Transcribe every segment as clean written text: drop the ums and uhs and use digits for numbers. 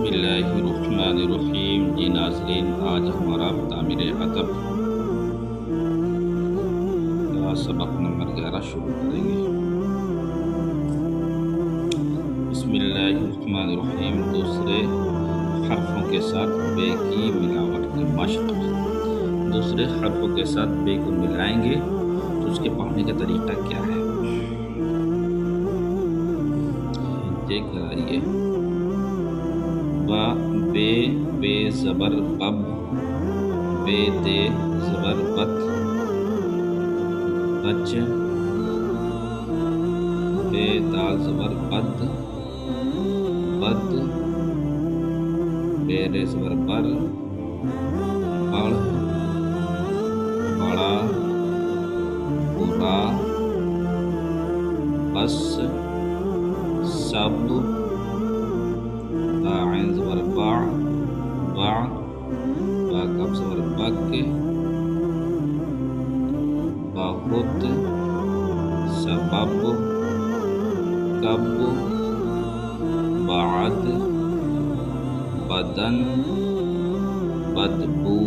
بسم اللہ الرحمن الرحیم۔ جی ناظرین، آج ہمارا تعمیر ادب کا سبق نمبر 11 شروع کریں گے۔ بسم اللہ الرحمن الرحیم، دوسرے حرفوں کے ساتھ بے کی ملاوٹ کی مشق۔ دوسرے حرفوں کے ساتھ بے کو ملائیں گے تو اس کے پڑھنے کا طریقہ کیا ہے دیکھ لائیے۔ با بے بے زبر بب، بے دے زبر بت، بچ بے دال زبر بد، بد بے رے زبر بر، بڑھ بڑا، برا، بس، سب، عین زبر باع، باع، با کب زبر بک، بہت، سبب، کب، بعد، بدن، بدبو۔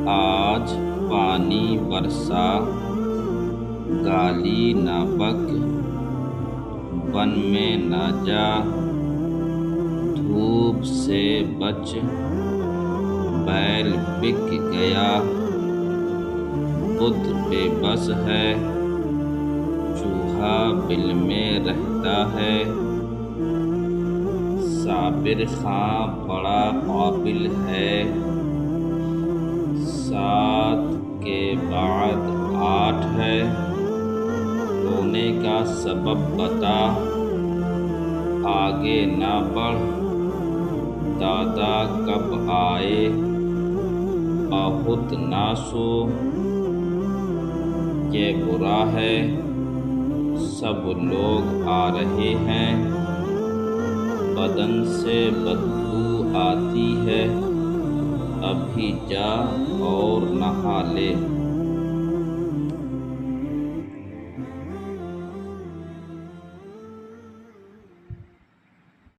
آج پانی برسا، گالی نہ بک، بن میں نہ جا، دھوپ سے بچ، بیل بک گیا، بت بے بس ہے، چوہا بل میں رہتا ہے، صابر خاں بڑا قابل ہے، 7 کے بعد 8 ہے، رونے کا سبب بتا، آگے نہ بڑھ، دادا کب آئے، بہت نہ سو، یہ برا ہے، سب لوگ آ رہے ہیں، بدن سے بدبو آتی ہے، ابھی جا اور نہا لے۔